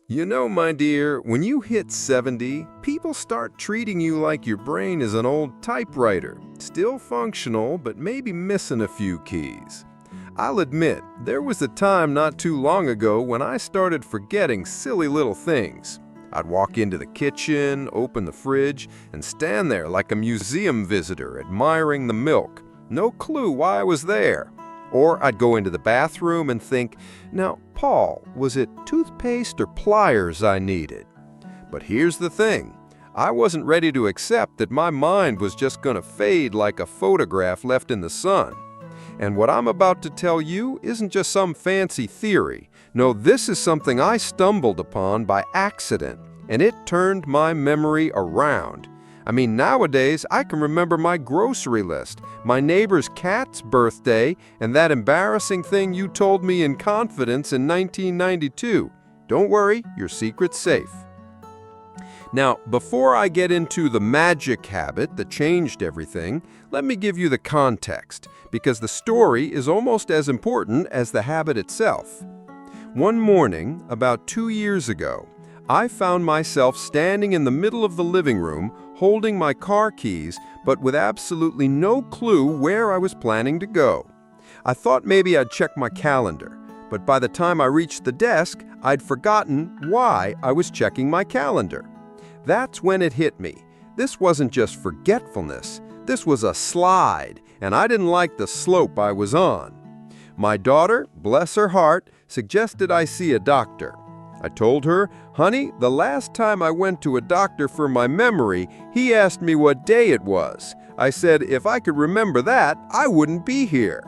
You know, my dear, when you hit 70, people start treating you like your brain is an old typewriter, still functional, but maybe missing a few keys. I'll admit, there was a time not too long ago when I started forgetting silly little things. I'd walk into the kitchen, open the fridge, and stand there like a museum visitor admiring the milk. No clue why I was there. Or I'd go into the bathroom and think, now, Paul, was it toothpaste or pliers I needed? But here's the thing. I wasn't ready to accept that my mind was just going to fade like a photograph left in the sun. And what I'm about to tell you isn't just some fancy theory. No, this is something I stumbled upon by accident, and it turned my memory around. I mean, nowadays, I can remember my grocery list, my neighbor's cat's birthday, and that embarrassing thing you told me in confidence in 1992. Don't worry, your secret's safe. Now, before I get into the magic habit that changed everything, let me give you the context, because the story is almost as important as the habit itself. One morning, about 2 years ago, I found myself standing in the middle of the living room, holding my car keys, but with absolutely no clue where I was planning to go. I thought maybe I'd check my calendar, but by the time I reached the desk, I'd forgotten why I was checking my calendar. That's when it hit me. This wasn't just forgetfulness, this was a slide, and I didn't like the slope I was on. My daughter, bless her heart, suggested I see a doctor. I told her, honey, the last time I went to a doctor for my memory, he asked me what day it was. I said if I could remember that, I wouldn't be here.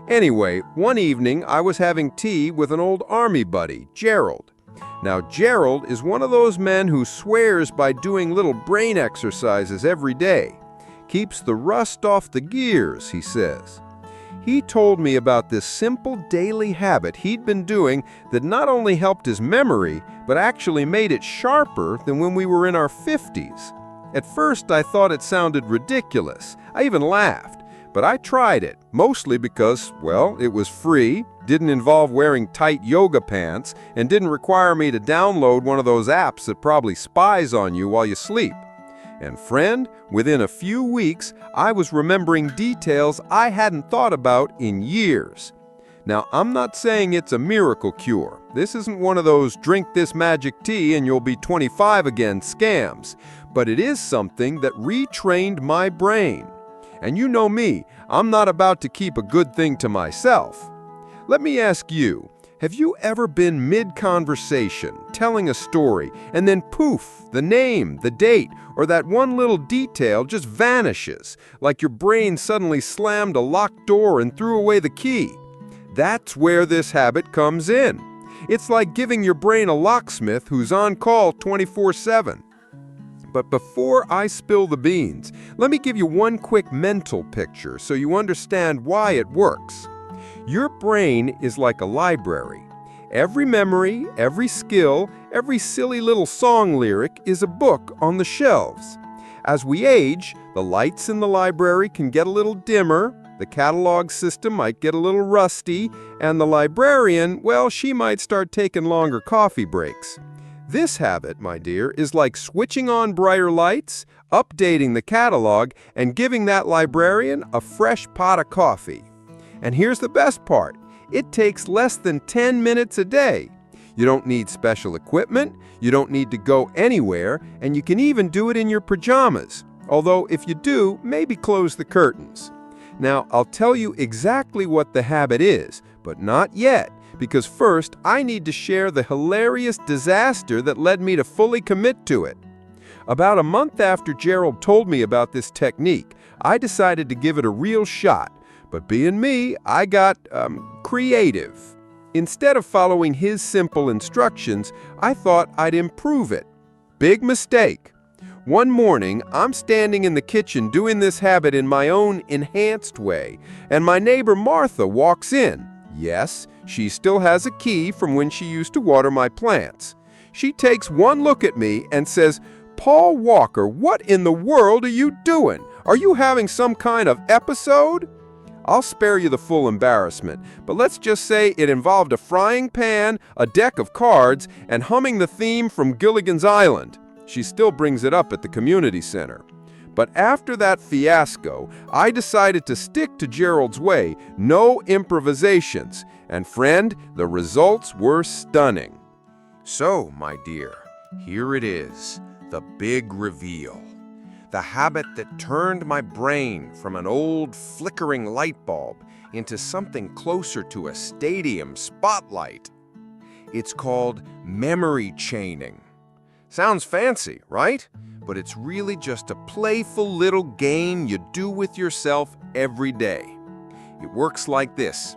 Anyway, one evening I was having tea with an old army buddy, Gerald. Now, Gerald is one of those men who swears by doing little brain exercises every day. Keeps the rust off the gears, he says. He told me about this simple daily habit he'd been doing that not only helped his memory, but actually made it sharper than when we were in our 50s. At first, I thought it sounded ridiculous. I even laughed. But I tried it, mostly because, well, it was free, didn't involve wearing tight yoga pants, and didn't require me to download one of those apps that probably spies on you while you sleep. And friend, within a few weeks, I was remembering details I hadn't thought about in years. Now, I'm not saying it's a miracle cure. This isn't one of those drink this magic tea and you'll be 25 again scams. But it is something that retrained my brain. And you know me, I'm not about to keep a good thing to myself. Let me ask you, have you ever been mid-conversation, telling a story, and then poof, the name, the date, or that one little detail just vanishes, like your brain suddenly slammed a locked door and threw away the key? That's where this habit comes in. It's like giving your brain a locksmith who's on call 24/7. But before I spill the beans, let me give you one quick mental picture so you understand why it works. Your brain is like a library. Every memory, every skill, every silly little song lyric is a book on the shelves. As we age, the lights in the library can get a little dimmer, the catalog system might get a little rusty, and the librarian, well, she might start taking longer coffee breaks. This habit, my dear, is like switching on brighter lights, updating the catalog, and giving that librarian a fresh pot of coffee. And here's the best part. It takes less than 10 minutes a day. You don't need special equipment, you don't need to go anywhere, and you can even do it in your pajamas. Although if you do, maybe close the curtains. Now, I'll tell you exactly what the habit is, but not yet, because first I need to share the hilarious disaster that led me to fully commit to it. About a month after Gerald told me about this technique, I decided to give it a real shot. But being me, I got creative. Instead of following his simple instructions, I thought I'd improve it. Big mistake. One morning, I'm standing in the kitchen doing this habit in my own enhanced way, and my neighbor Martha walks in. Yes, she still has a key from when she used to water my plants. She takes one look at me and says, "Paul Walker, what in the world are you doing? Are you having some kind of episode?" I'll spare you the full embarrassment, but let's just say it involved a frying pan, a deck of cards, and humming the theme from Gilligan's Island. She still brings it up at the community center. But after that fiasco, I decided to stick to Gerald's way, no improvisations. And friend, the results were stunning. So, my dear, here it is, the big reveal. The habit that turned my brain from an old flickering light bulb into something closer to a stadium spotlight. It's called memory chaining. Sounds fancy, right? But it's really just a playful little game you do with yourself every day. It works like this.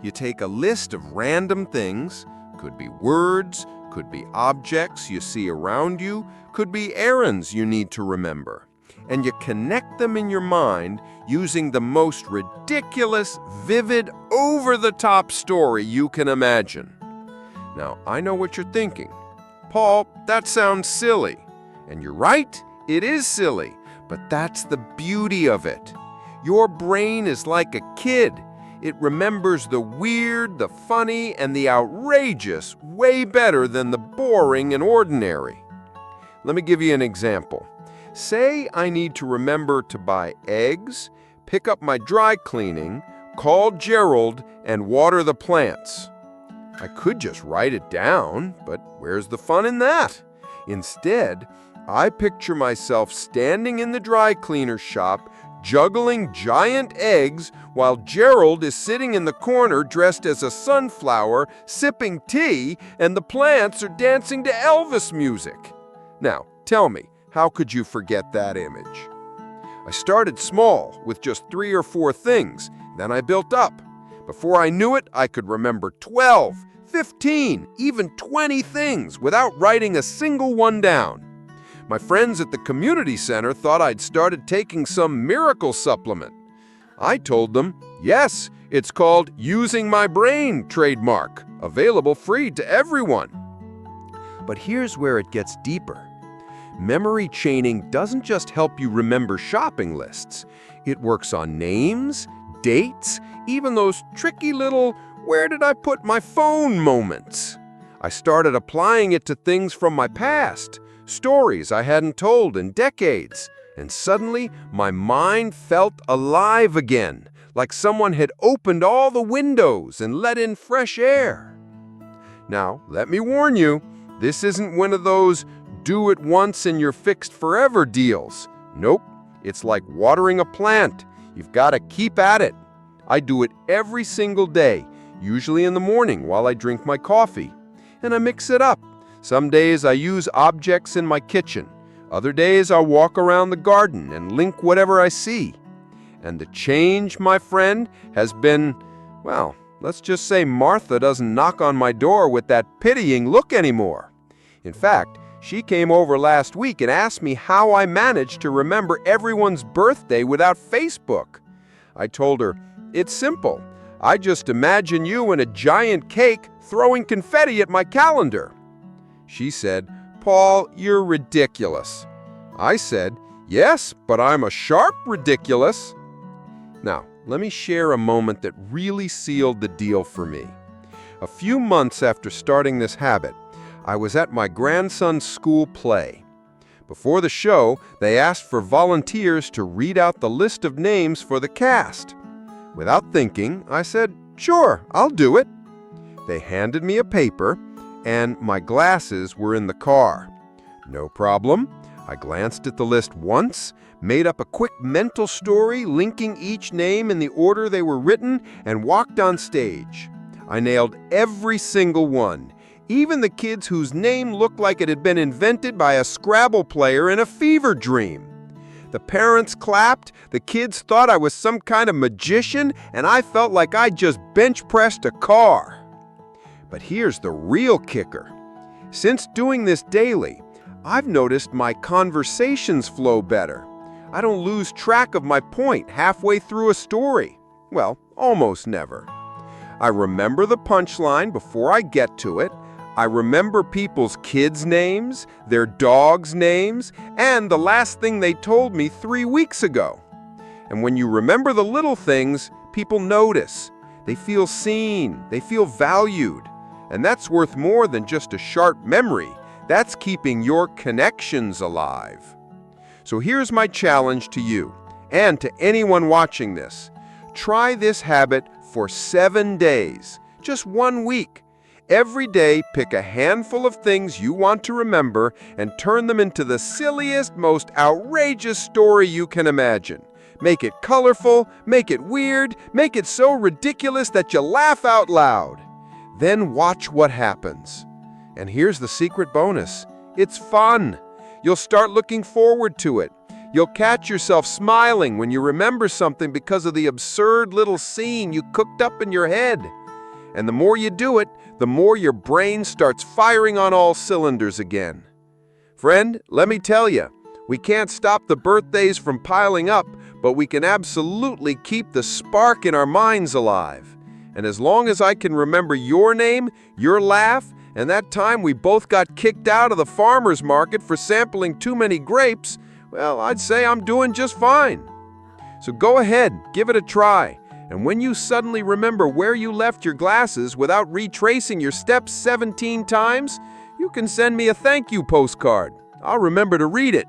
You take a list of random things, could be words, could be objects you see around you, could be errands you need to remember, and you connect them in your mind using the most ridiculous, vivid, over-the-top story you can imagine. Now, I know what you're thinking. Paul, that sounds silly. And you're right, it is silly, but that's the beauty of it. Your brain is like a kid. It remembers the weird, the funny, and the outrageous way better than the boring and ordinary. Let me give you an example. Say I need to remember to buy eggs, pick up my dry cleaning, call Gerald, and water the plants. I could just write it down, but where's the fun in that? Instead, I picture myself standing in the dry cleaner shop, juggling giant eggs while Gerald is sitting in the corner dressed as a sunflower, sipping tea, and the plants are dancing to Elvis music. Now, tell me, how could you forget that image? I started small with just 3 or 4 things, then I built up. Before I knew it, I could remember 12, 15, even 20 things without writing a single one down. My friends at the community center thought I'd started taking some miracle supplement. I told them, yes, it's called Using My Brain trademark, available free to everyone. But here's where it gets deeper. Memory chaining doesn't just help you remember shopping lists. It works on names, dates, even those tricky little "where did I put my phone" moments. I started applying it to things from my past, stories I hadn't told in decades, and suddenly my mind felt alive again, like someone had opened all the windows and let in fresh air. Now, let me warn you, this isn't one of those do it once and you're fixed forever deals. Nope, it's like watering a plant. You've got to keep at it. I do it every single day, usually in the morning while I drink my coffee. And I mix it up. Some days I use objects in my kitchen. Other days I'll walk around the garden and link whatever I see. And the change, my friend, has been, well, let's just say Martha doesn't knock on my door with that pitying look anymore. In fact, she came over last week and asked me how I managed to remember everyone's birthday without Facebook. I told her, it's simple. I just imagine you in a giant cake throwing confetti at my calendar. She said, Paul, you're ridiculous. I said, yes, but I'm a sharp ridiculous. Now, let me share a moment that really sealed the deal for me. A few months after starting this habit, I was at my grandson's school play. Before the show, they asked for volunteers to read out the list of names for the cast. Without thinking, I said, sure, I'll do it. They handed me a paper, and my glasses were in the car. No problem. I glanced at the list once, made up a quick mental story linking each name in the order they were written, and walked on stage. I nailed every single one, even the kids whose name looked like it had been invented by a Scrabble player in a fever dream. The parents clapped, the kids thought I was some kind of magician, and I felt like I just bench-pressed a car. But here's the real kicker. Since doing this daily, I've noticed my conversations flow better. I don't lose track of my point halfway through a story. Well, almost never. I remember the punchline before I get to it. I remember people's kids' names, their dogs' names, and the last thing they told me 3 weeks ago. And when you remember the little things, People notice. They feel seen. They feel valued. And that's worth more than just a sharp memory. That's keeping your connections alive. So here's my challenge to you and to anyone watching this. Try this habit for 7 days, just 1 week. Every day, pick a handful of things you want to remember and turn them into the silliest, most outrageous story you can imagine. Make it colorful, make it weird, make it so ridiculous that you laugh out loud. Then watch what happens. And here's the secret bonus. It's fun. You'll start looking forward to it. You'll catch yourself smiling when you remember something because of the absurd little scene you cooked up in your head. And the more you do it, the more your brain starts firing on all cylinders again. Friend, let me tell you, we can't stop the birthdays from piling up, but we can absolutely keep the spark in our minds alive. And as long as I can remember your name, your laugh, and that time we both got kicked out of the farmer's market for sampling too many grapes, well, I'd say I'm doing just fine. So go ahead, give it a try. And when you suddenly remember where you left your glasses without retracing your steps 17 times, you can send me a thank you postcard. I'll remember to read it.